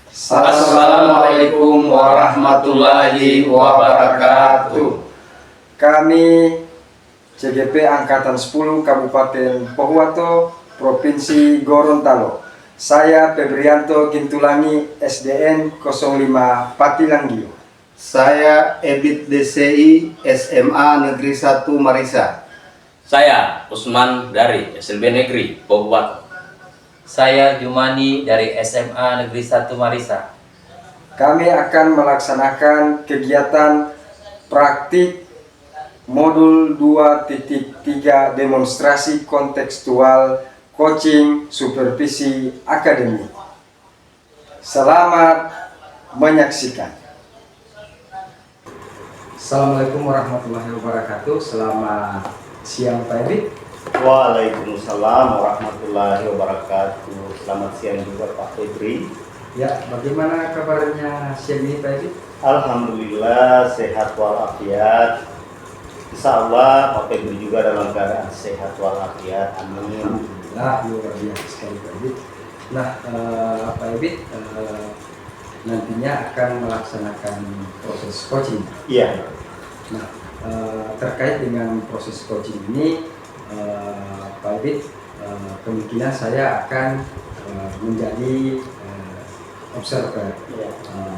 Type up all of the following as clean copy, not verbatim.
Assalamualaikum warahmatullahi wabarakatuh. Kami CGP Angkatan 10 Kabupaten Pohuwato, Provinsi Gorontalo. Saya Febrianto Gintulangi, SDN 05 Patilanggi. Saya Ebit DCI, SMA Negeri 1 Marisa. Saya Usman dari SLB Negeri Pohuwato. Saya Jumani dari SMA Negeri 1 Marisa. Kami akan melaksanakan kegiatan praktik modul 2.3 demonstrasi kontekstual coaching supervisi akademik. Selamat menyaksikan. Assalamualaikum warahmatullahi wabarakatuh. Selamat siang Pak Ebit. Waalaikumsalam warahmatullahi wabarakatuh. Selamat siang juga Pak Febri. Ya, bagaimana kabarnya siang ini Pak Ebit? Alhamdulillah sehat walafiat. Insya Allah Pak Febri juga dalam keadaan sehat walafiat. Amin. Alhamdulillah, luar biasa sekali Pak Ebit. Nah, Pak Ebit nantinya akan melaksanakan proses coaching. Iya. Nah, terkait dengan proses coaching ini, Pak Ebit, kemungkinan saya akan menjadi observer. Iya.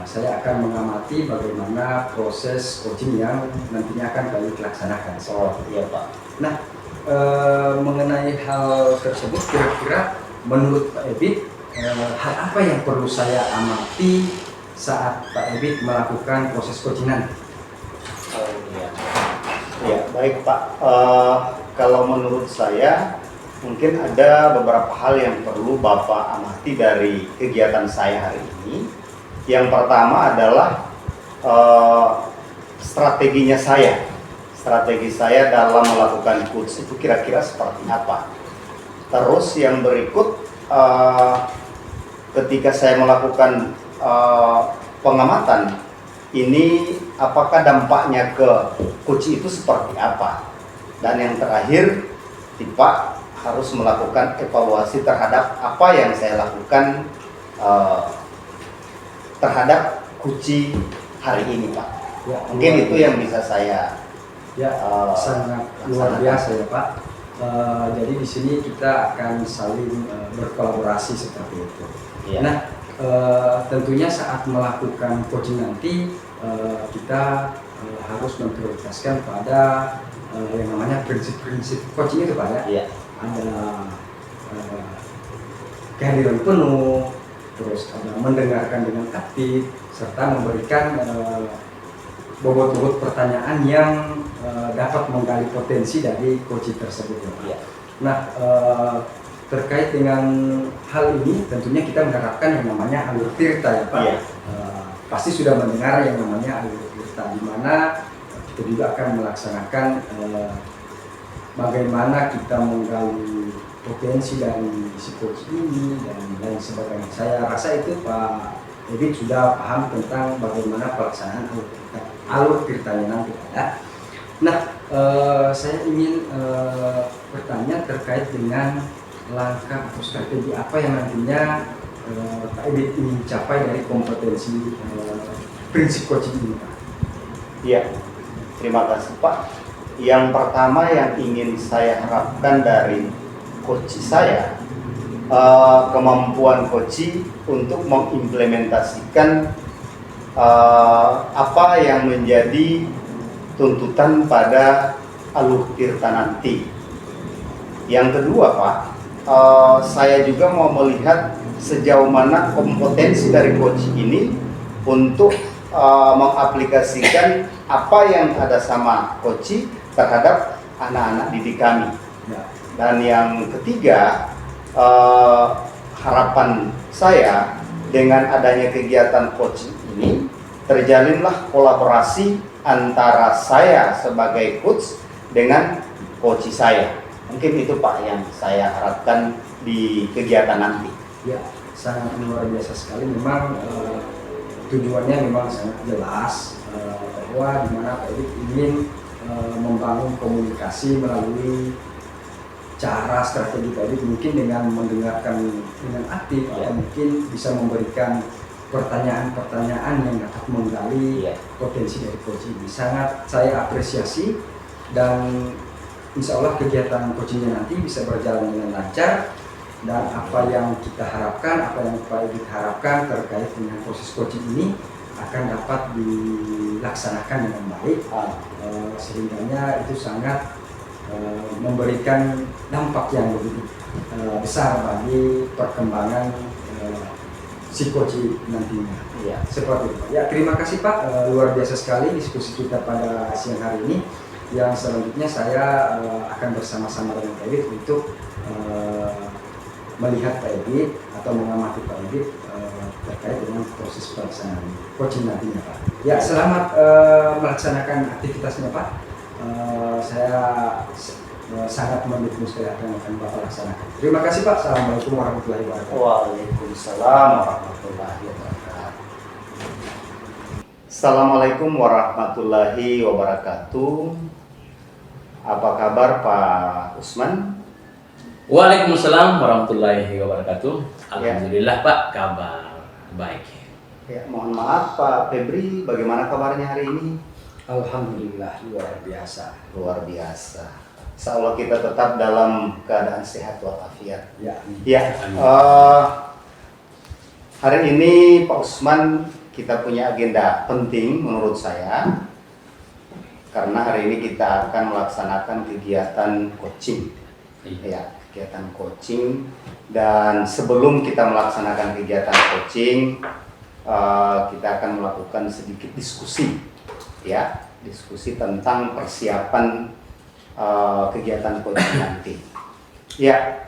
Saya akan mengamati bagaimana proses coaching yang nantinya akan Pak Ebit laksanakan. Oh iya Pak. Nah, mengenai hal tersebut, kira-kira menurut Pak Ebit, hal apa yang perlu saya amati saat Pak Ebit melakukan proses coaching nanti? Oh iya. Ya baik Pak. Kalau menurut saya mungkin ada beberapa hal yang perlu Bapak amati dari kegiatan saya hari ini. Yang pertama adalah strateginya saya. Strategi saya dalam melakukan coach itu kira-kira seperti apa. Terus yang berikut, ketika saya melakukan pengamatan ini, apakah dampaknya ke coach itu seperti apa. Dan yang terakhir, Pak harus melakukan evaluasi terhadap apa yang saya lakukan terhadap coach hari ini Pak. Ya, mungkin itu yang bisa saya sangat luar biasa ya Pak. Jadi di sini kita akan saling berkolaborasi seperti itu. Ya. Nah, tentunya saat melakukan coaching nanti kita harus memprioritaskan pada yang namanya prinsip-prinsip coaching itu Pak ya. Iya. Ada kehadiran penuh, terus ada mendengarkan dengan aktif, serta memberikan bobot-bobot pertanyaan yang dapat menggali potensi dari coaching tersebut ya Pak. Iya. Nah, terkait dengan hal ini tentunya kita mengharapkan yang namanya alur tirta ya Pak. Iya. Pasti sudah mendengar yang namanya alur tirta, di mana kita juga akan melaksanakan bagaimana kita menggali potensi dari si coach ini dan lain sebagainya. Saya rasa itu Pak Ebit sudah paham tentang bagaimana pelaksanaan alur tirtanya nanti ya. Nah, saya ingin bertanya terkait dengan langkah atau strategi apa yang nantinya Pak Ebit ingin capai dari kompetensi prinsip coaching ini Pak. Iya. Terima kasih Pak. Yang pertama yang ingin saya harapkan dari coach saya, kemampuan coach untuk mengimplementasikan apa yang menjadi tuntutan pada alur tirta nanti. Yang kedua Pak, saya juga mau melihat sejauh mana kompetensi dari coach ini untuk mengaplikasikan apa yang ada sama coach terhadap anak-anak didik kami. Dan yang ketiga, harapan saya dengan adanya kegiatan coaching ini terjalinlah kolaborasi antara saya sebagai coach dengan coach saya. Mungkin itu Pak yang saya harapkan di kegiatan nanti. Ya, sangat luar biasa sekali. Memang tujuannya memang sangat jelas bahwa dimana Pak Ebit ingin membangun komunikasi melalui cara strategi Pak Ebit mungkin dengan mendengarkan dengan aktif atau mungkin bisa memberikan pertanyaan-pertanyaan yang dapat menggali Iya. potensi dari coach ini. Sangat saya apresiasi, dan insya Allah kegiatan coachingnya nanti bisa berjalan dengan lancar, dan apa yang kita harapkan, apa yang Pak Edit harapkan terkait dengan proses coaching ini akan dapat dilaksanakan dengan baik, sehingga itu sangat memberikan dampak yang begitu besar bagi perkembangan si coach nantinya. Iya. Seperti itu. Ya, terima kasih Pak, luar biasa sekali diskusi kita pada siang hari ini. Yang selanjutnya saya akan bersama-sama dengan Pak Edit untuk melihat Pak Edit atau mengamati Pak Edit terkait dengan proses pelaksanaan coaching nantinya Pak. Ya, selamat melaksanakan aktivitasnya Pak. Saya sangat mendukung sekali apa yang akan Bapak laksanakan. Terima kasih Pak. Assalamualaikum warahmatullahi wabarakatuh. Waalaikumsalam warahmatullahi wabarakatuh. Assalamualaikum warahmatullahi wabarakatuh. Apa kabar Pak Usman? Waalaikumsalam warahmatullahi wabarakatuh. Alhamdulillah Pak, kabar baik. Ya, mohon maaf Pak Febri, bagaimana kabarnya hari ini? Alhamdulillah, luar biasa. Luar biasa. Insya Allah kita tetap dalam keadaan sehat walafiat. Ya, Ya, hari ini Pak Usman kita punya agenda penting menurut saya, karena hari ini kita akan melaksanakan kegiatan coaching. Ya, kegiatan coaching, dan sebelum kita melaksanakan kegiatan coaching, kita akan melakukan sedikit diskusi, ya, diskusi tentang persiapan kegiatan coaching nanti. Ya,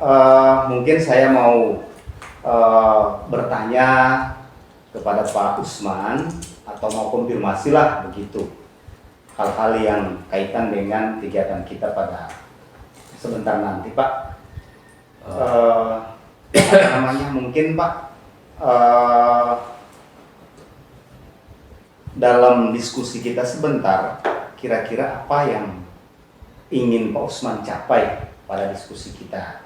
mungkin saya mau bertanya kepada Pak Usman atau mau konfirmasi lah begitu hal-hal yang kaitan dengan kegiatan kita pada sebentar nanti Pak. Apa namanya, mungkin Pak, dalam diskusi kita sebentar, kira-kira apa yang ingin Pak Usman capai pada diskusi kita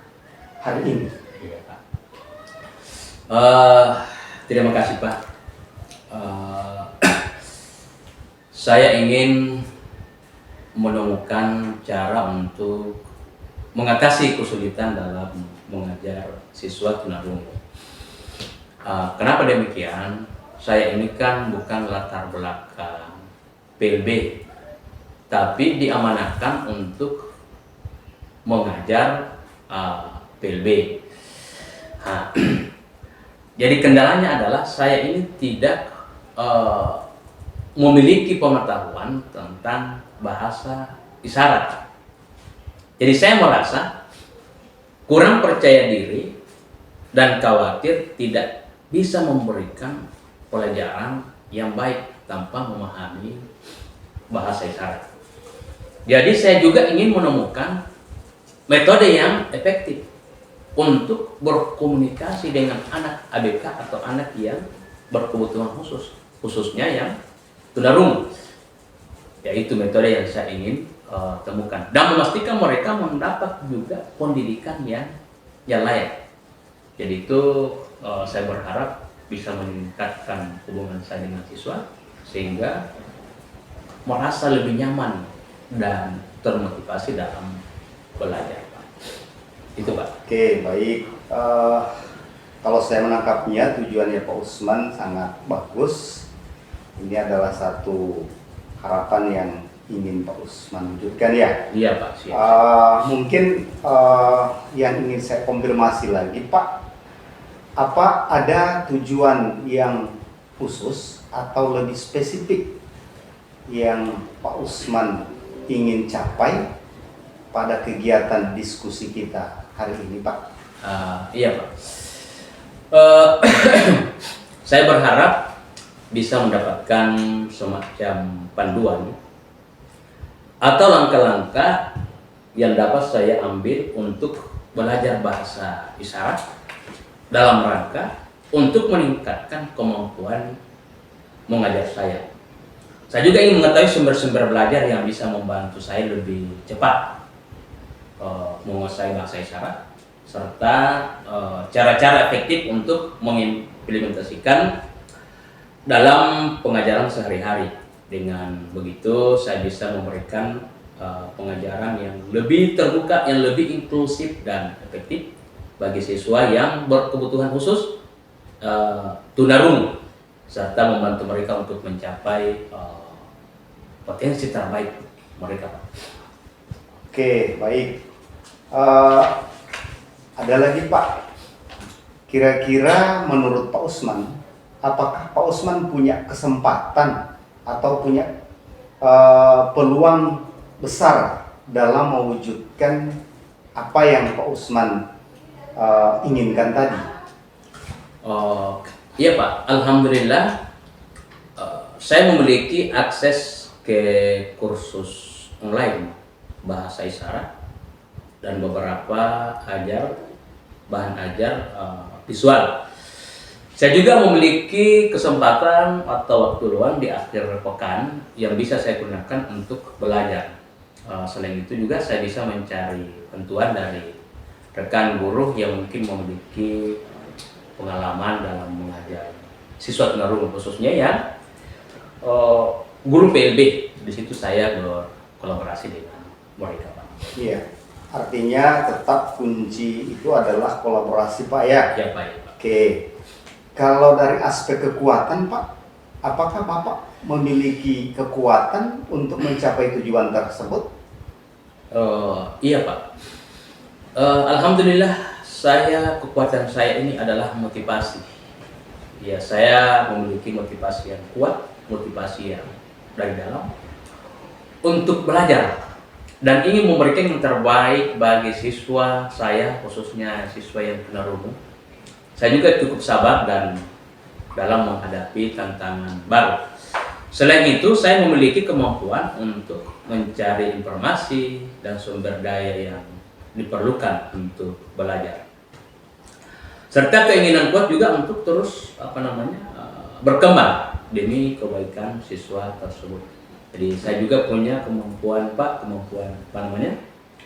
hari ini? Iya, Pak. Terima kasih Pak. Saya ingin menemukan cara untuk mengatasi kesulitan dalam mengajar siswa tunarungu. Kenapa demikian? Saya ini kan bukan latar belakang PLB, tapi diamanahkan untuk mengajar PLB. Jadi kendalanya adalah saya ini tidak memiliki pengetahuan tentang bahasa isyarat. Jadi saya merasa kurang percaya diri dan khawatir tidak bisa memberikan pelajaran yang baik tanpa memahami bahasa isyarat. Jadi saya juga ingin menemukan metode yang efektif untuk berkomunikasi dengan anak ABK atau anak yang berkebutuhan khusus, khususnya yang tunarungu. Yaitu metode yang saya ingin temukan dan memastikan mereka mendapat juga pendidikan yang layak. Jadi itu saya berharap bisa meningkatkan hubungan saya dengan siswa sehingga merasa lebih nyaman dan termotivasi dalam belajar, Pak. Itu Pak. Oke, baik. Kalau saya menangkapnya, tujuannya Pak Usman sangat bagus. Ini adalah satu harapan yang ingin Pak Usman wujudkan, ya. Iya Pak. Siap. Mungkin yang ingin saya konfirmasi lagi, Pak, apa ada tujuan yang khusus atau lebih spesifik yang Pak Usman ingin capai pada kegiatan diskusi kita hari ini, Pak? Iya Pak. Saya berharap bisa mendapatkan semacam panduan atau langkah-langkah yang dapat saya ambil untuk belajar bahasa isyarat dalam rangka untuk meningkatkan kemampuan mengajar saya. Saya juga ingin mengetahui sumber-sumber belajar yang bisa membantu saya lebih cepat menguasai bahasa isyarat serta cara-cara efektif untuk mengimplementasikan dalam pengajaran sehari-hari. Dengan begitu saya bisa memberikan pengajaran yang lebih terbuka, yang lebih inklusif dan efektif bagi siswa yang berkebutuhan khusus, tunarungu, serta membantu mereka untuk mencapai potensi terbaik mereka, Pak. Oke, baik. Ada lagi, Pak. Kira-kira menurut Pak Usman, apakah Pak Usman punya kesempatan atau punya peluang besar dalam mewujudkan apa yang Pak Usman inginkan tadi? Iya, Pak. Alhamdulillah, saya memiliki akses ke kursus online bahasa isyarat dan beberapa bahan ajar visual. Saya juga memiliki kesempatan atau waktu luang di akhir pekan yang bisa saya gunakan untuk belajar. Selain itu juga saya bisa mencari bantuan dari rekan guru yang mungkin memiliki pengalaman dalam mengajar siswa tunarungu, khususnya yang guru PLB. Di situ saya berkolaborasi dengan mereka, Pak. Iya, artinya tetap kunci itu adalah kolaborasi, Pak, ya? Ya, Pak. Ya, Pak. Oke, kalau dari aspek kekuatan, Pak, apakah Bapak memiliki kekuatan untuk mencapai tujuan tersebut? Iya, Pak. Alhamdulillah, kekuatan saya ini adalah motivasi. Ya, saya memiliki motivasi yang kuat, motivasi yang dari dalam untuk belajar dan ingin memberikan yang terbaik bagi siswa saya, khususnya siswa yang tunarungu. Saya juga cukup sabar dan dalam menghadapi tantangan baru. Selain itu, saya memiliki kemampuan untuk mencari informasi dan sumber daya yang diperlukan untuk belajar. Serta keinginan kuat juga untuk terus berkembang demi kebaikan siswa tersebut. Jadi saya juga punya kemampuan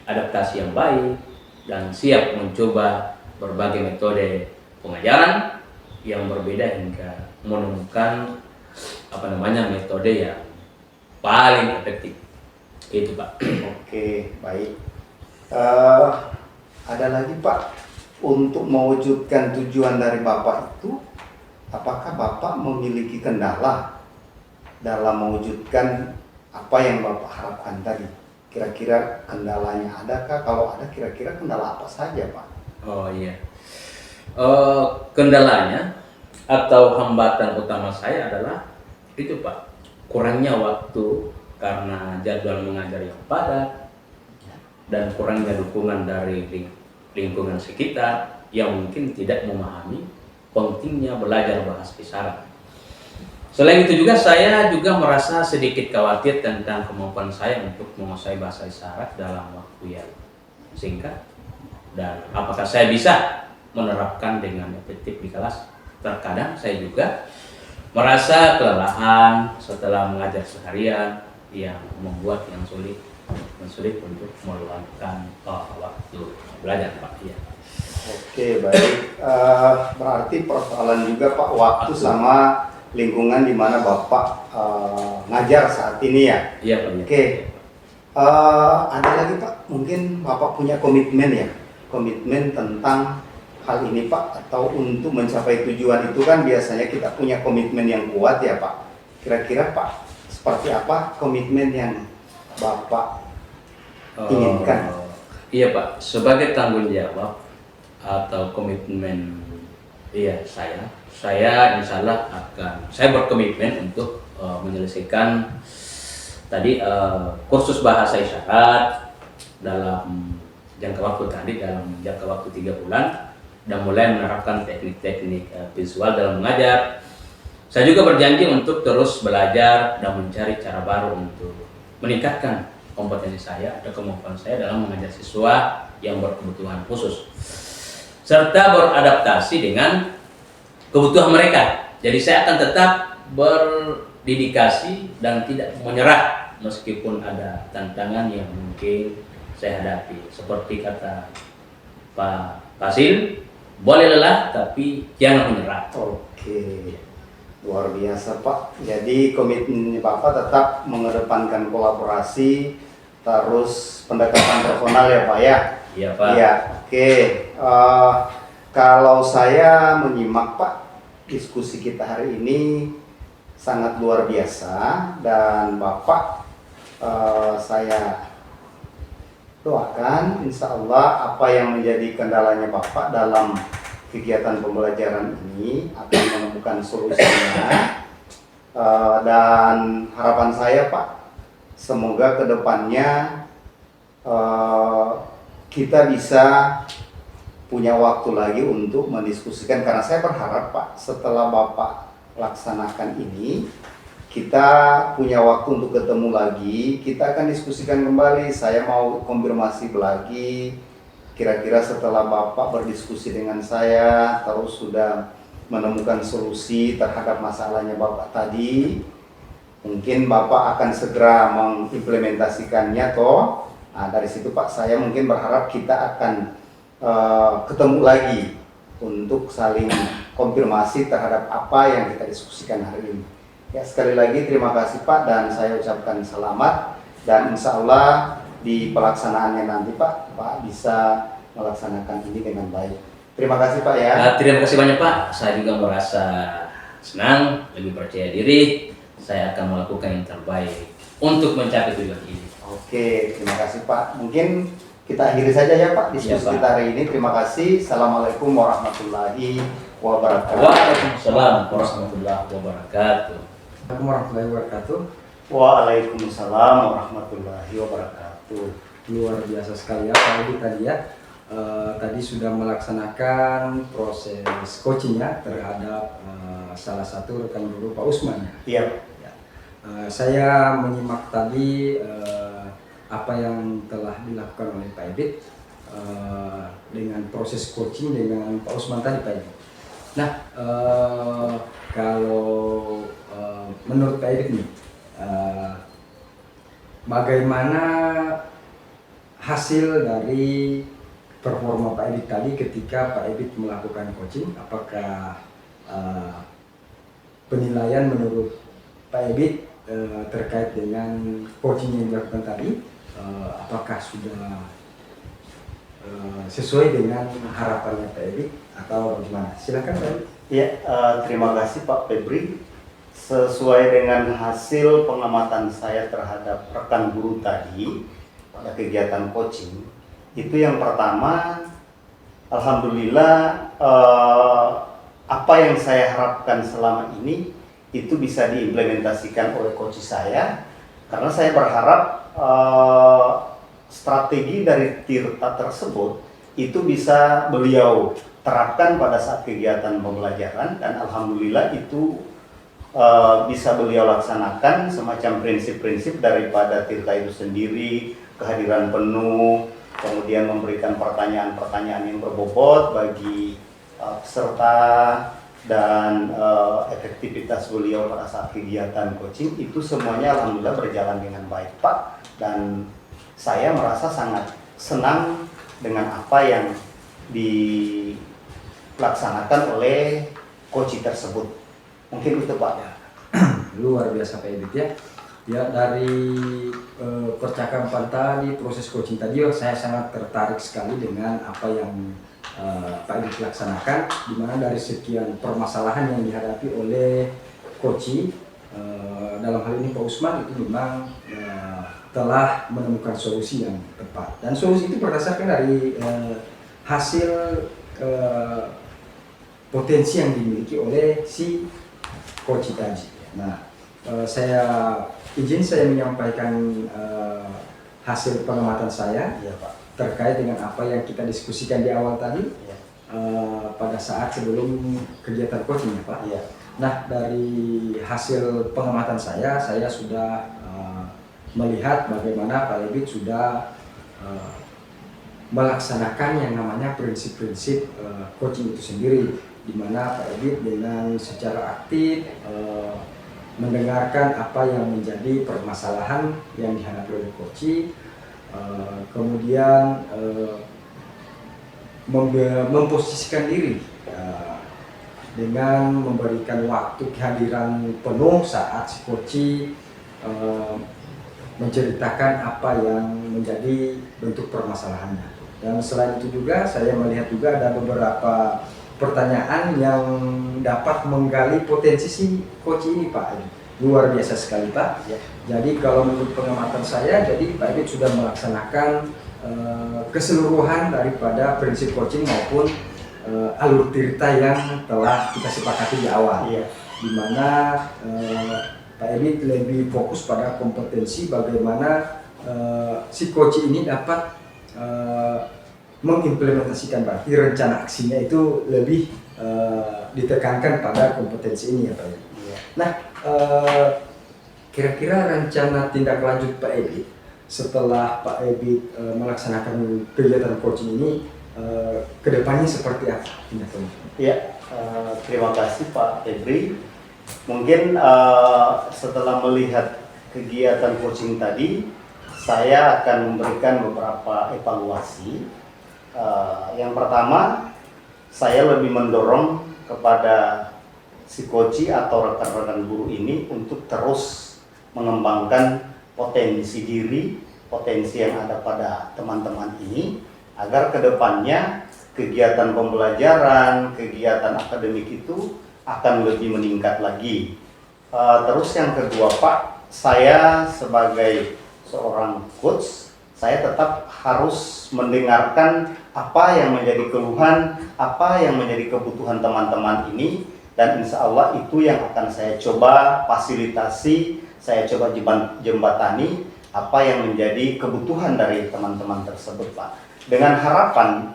adaptasi yang baik dan siap mencoba berbagai metode pengajaran yang berbeda hingga menemukan metode yang paling efektif. Itu, Pak. Oke, baik. Ada lagi, Pak, untuk mewujudkan tujuan dari Bapak itu, apakah Bapak memiliki kendala dalam mewujudkan apa yang Bapak harapkan tadi? Kira-kira kendalanya adakah? Kalau ada, kira-kira kendala apa saja, Pak? Oh iya. Kendalanya atau hambatan utama saya adalah itu, Pak, kurangnya waktu karena jadwal mengajar yang padat dan kurangnya dukungan dari lingkungan sekitar yang mungkin tidak memahami pentingnya belajar bahasa isyarat. Selain itu juga saya juga merasa sedikit khawatir tentang kemampuan saya untuk menguasai bahasa isyarat dalam waktu yang singkat dan apakah saya bisa menerapkan dengan efektif di kelas. Terkadang saya juga merasa kelelahan setelah mengajar seharian yang membuat yang sulit untuk meluangkan waktu belajar, Pak. Ya. Oke, baik. Berarti persoalan juga, Pak, waktu sama lingkungan di mana Bapak ngajar saat ini, ya? Iya, Pak. Oke. Ada lagi, Pak, mungkin Bapak punya komitmen, ya? Komitmen tentang hal ini, Pak, atau untuk mencapai tujuan itu kan biasanya kita punya komitmen yang kuat, ya, Pak. Kira-kira, Pak, seperti apa komitmen yang Bapak inginkan? Iya, Pak, sebagai tanggung jawab atau komitmen saya insya Allah saya berkomitmen untuk menyelesaikan tadi kursus bahasa isyarat dalam jangka waktu 3 bulan dan mulai menerapkan teknik-teknik visual dalam mengajar. Saya juga berjanji untuk terus belajar dan mencari cara baru untuk meningkatkan kompetensi saya atau kemampuan saya dalam mengajar siswa yang berkebutuhan khusus serta beradaptasi dengan kebutuhan mereka. Jadi saya akan tetap berdedikasi dan tidak menyerah meskipun ada tantangan yang mungkin saya hadapi. Seperti kata Pak Fasil, boleh lelah tapi jangan menyerah. Oke. Luar biasa Pak. Jadi komitmen Bapak tetap mengedepankan kolaborasi, terus pendekatan personal ya Pak ya. Iya Pak. Iya, oke. Kalau saya menyimak Pak, diskusi kita hari ini sangat luar biasa dan Bapak saya doakan insya Allah apa yang menjadi kendalanya Bapak dalam kegiatan pembelajaran ini akan menemukan solusinya. Dan harapan saya Pak, semoga kedepannya kita bisa punya waktu lagi untuk mendiskusikan, karena saya berharap Pak setelah Bapak laksanakan ini kita punya waktu untuk ketemu lagi, kita akan diskusikan kembali. Saya mau konfirmasi lagi, kira-kira setelah Bapak berdiskusi dengan saya terus sudah menemukan solusi terhadap masalahnya Bapak tadi, mungkin Bapak akan segera mengimplementasikannya toh. Nah, dari situ Pak saya mungkin berharap kita akan ketemu lagi untuk saling konfirmasi terhadap apa yang kita diskusikan hari ini. Ya, sekali lagi terima kasih Pak, dan saya ucapkan selamat, dan insya Allah di pelaksanaannya nanti Pak bisa melaksanakan ini dengan baik. Terima kasih Pak ya. Terima kasih banyak Pak. Saya juga merasa senang, lebih percaya diri. Saya akan melakukan yang terbaik untuk mencapai tujuan ini. Oke, terima kasih Pak. Mungkin kita akhiri saja ya Pak diskusi Ya, Pak. kita hari ini. Terima kasih. Assalamualaikum warahmatullahi wabarakatuh. Waalaikumsalam warahmatullahi wabarakatuh. Assalamualaikum warahmatullahi wabarakatuh. Waalaikumsalam warahmatullahi wabarakatuh. Luar biasa sekali ya Pak Edi tadi ya. Tadi sudah melaksanakan proses coachingnya terhadap salah satu rekan guru Pak Usman ya. Iya. Ya. Saya menyimak tadi apa yang telah dilakukan oleh Pak Ebit dengan proses coaching dengan Pak Usman tadi Pak Ebit. Nah, kalau menurut Pak Ebit nih, bagaimana hasil dari performa Pak Ebit tadi ketika Pak Ebit melakukan coaching? Apakah penilaian menurut Pak Ebit terkait dengan coaching yang dilakukan tadi, apakah sudah sesuai dengan harapannya Pak Ebit atau bagaimana? Silakan Pak Ebit. Ya, terima kasih Pak Febri. Sesuai dengan hasil pengamatan saya terhadap rekan guru tadi pada kegiatan coaching, itu yang pertama, alhamdulillah apa yang saya harapkan selama ini itu bisa diimplementasikan oleh coach saya, karena saya berharap strategi dari Tirta tersebut itu bisa beliau terapkan pada saat kegiatan pembelajaran, dan alhamdulillah itu bisa beliau laksanakan semacam prinsip-prinsip daripada Tirta itu sendiri, kehadiran penuh, kemudian memberikan pertanyaan-pertanyaan yang berbobot bagi peserta, dan efektivitas beliau pada saat kegiatan coaching itu semuanya alhamdulillah berjalan dengan baik Pak, dan saya merasa sangat senang dengan apa yang dilaksanakan oleh coach tersebut. Mungkin itu Pak. Luar biasa Pak Ebit ya. Ya, dari percakapan tadi, proses coaching tadi, saya sangat tertarik sekali dengan apa yang Pak Ebit laksanakan, di mana dari sekian permasalahan yang dihadapi oleh coach, dalam hal ini Pak Usman itu memang telah menemukan solusi yang tepat, dan solusi itu berdasarkan dari hasil potensi yang dimiliki oleh si coach tadi. Nah, saya menyampaikan hasil pengamatan saya Iya Pak. terkait dengan apa yang kita diskusikan di awal tadi, Iya. pada saat sebelum kegiatan coaching ya Pak. Iya. Nah, dari hasil pengamatan saya sudah melihat bagaimana Pak Ebit sudah melaksanakan yang namanya prinsip-prinsip coaching itu sendiri, di mana Pak Ebit dengan secara aktif mendengarkan apa yang menjadi permasalahan yang dihadapi oleh coach, kemudian memposisikan diri dengan memberikan waktu kehadiran penuh saat si coach menceritakan apa yang menjadi bentuk permasalahannya. Dan selain itu juga saya melihat juga ada beberapa pertanyaan yang dapat menggali potensi si coach ini Pak. Luar biasa sekali Pak. Ya. Jadi kalau menurut pengamatan saya, jadi Pak Ebit sudah melaksanakan keseluruhan daripada prinsip coaching maupun alur tirta yang telah kita sepakati di awal. Iya. Di mana Pak Ebit lebih fokus pada kompetensi bagaimana si coach ini dapat mengimplementasikan, berarti rencana aksinya itu lebih ditekankan pada kompetensi ini ya Pak Ebit. Iya. Nah, kira-kira rencana tindak lanjut Pak Ebit setelah Pak Ebit melaksanakan kegiatan coaching ini kedepannya seperti apa tindak lanjut? Ya, terima kasih Pak Febri. Mungkin setelah melihat kegiatan coaching tadi, saya akan memberikan beberapa evaluasi. Yang pertama, saya lebih mendorong kepada si coach atau rekan-rekan guru ini untuk terus mengembangkan potensi diri, potensi yang ada pada teman-teman ini, agar kedepannya kegiatan pembelajaran, kegiatan akademik itu akan lebih meningkat lagi. Terus yang kedua Pak, saya sebagai seorang coach, saya tetap harus mendengarkan apa yang menjadi keluhan, apa yang menjadi kebutuhan teman-teman ini, dan insya Allah itu yang akan saya coba fasilitasi, saya coba jembatani apa yang menjadi kebutuhan dari teman-teman tersebut Pak. Dengan harapan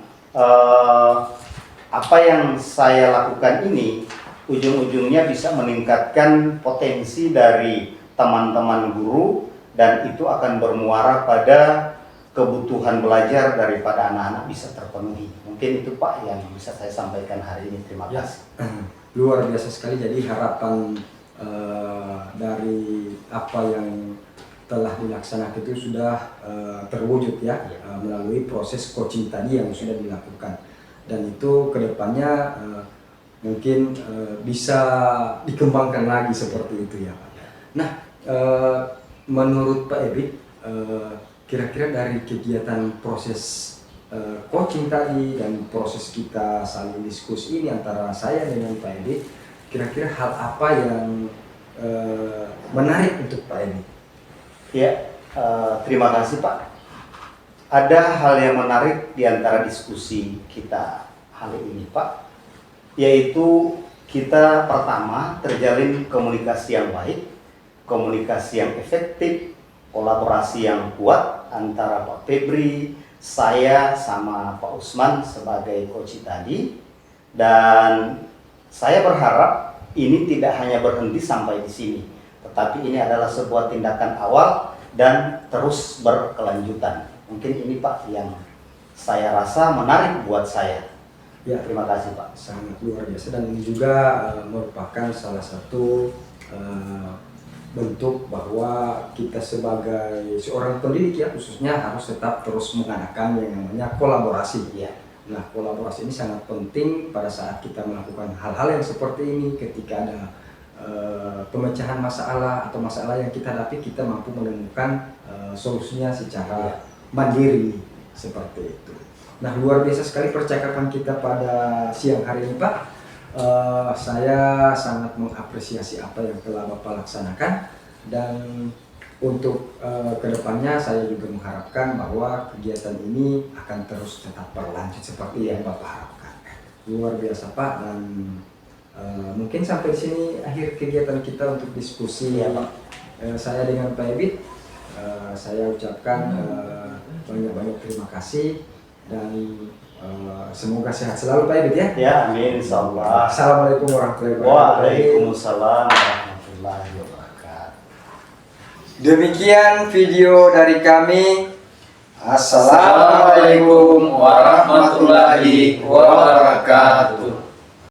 apa yang saya lakukan ini ujung-ujungnya bisa meningkatkan potensi dari teman-teman guru, dan itu akan bermuara pada kebutuhan belajar daripada anak-anak bisa terpenuhi. Mungkin itu Pak yang bisa saya sampaikan hari ini. Terima kasih. Luar biasa sekali. Jadi harapan dari apa yang telah dilaksanakan itu sudah terwujud ya, melalui proses coaching tadi yang sudah dilakukan, dan itu kedepannya mungkin bisa dikembangkan lagi seperti itu ya Pak. Nah, menurut Pak Ebit, kira-kira dari kegiatan proses coaching tadi dan proses kita saling diskusi ini antara saya dengan Pak Ebit, kira-kira hal apa yang menarik untuk Pak Ebit? Ya, terima kasih Pak. Ada hal yang menarik di antara diskusi kita hari ini Pak, yaitu kita pertama terjalin komunikasi yang baik, komunikasi yang efektif, kolaborasi yang kuat antara Pak Febri, saya sama Pak Usman sebagai coach tadi, dan saya berharap ini tidak hanya berhenti sampai di sini, tetapi ini adalah sebuah tindakan awal dan terus berkelanjutan. Mungkin ini Pak yang saya rasa menarik buat saya. Ya, terima kasih Pak. Sangat luar biasa, dan ini juga merupakan salah satu bentuk bahwa kita sebagai seorang pendidik ya khususnya harus tetap terus mengadakan yang namanya kolaborasi. Ya. Nah, kolaborasi ini sangat penting pada saat kita melakukan hal-hal yang seperti ini. Ketika ada pemecahan masalah atau masalah yang kita hadapi, kita mampu menemukan solusinya secara mandiri seperti itu. Nah, luar biasa sekali percakapan kita pada siang hari ini Pak. Saya sangat mengapresiasi apa yang telah Bapak laksanakan, dan untuk kedepannya saya juga mengharapkan bahwa kegiatan ini akan terus tetap berlanjut seperti yang Bapak harapkan. Luar biasa Pak, dan mungkin sampai di sini akhir kegiatan kita untuk diskusi ya Pak. Saya dengan Pak Ebit, saya ucapkan banyak-banyak terima kasih, dan semoga sehat selalu Pak Ebit ya. Ya, amin insyaallah. Assalamualaikum warahmatullahi wabarakatuh. Waalaikumsalam warahmatullahi wabarakatuh. Demikian video dari kami. Assalamualaikum warahmatullahi wabarakatuh.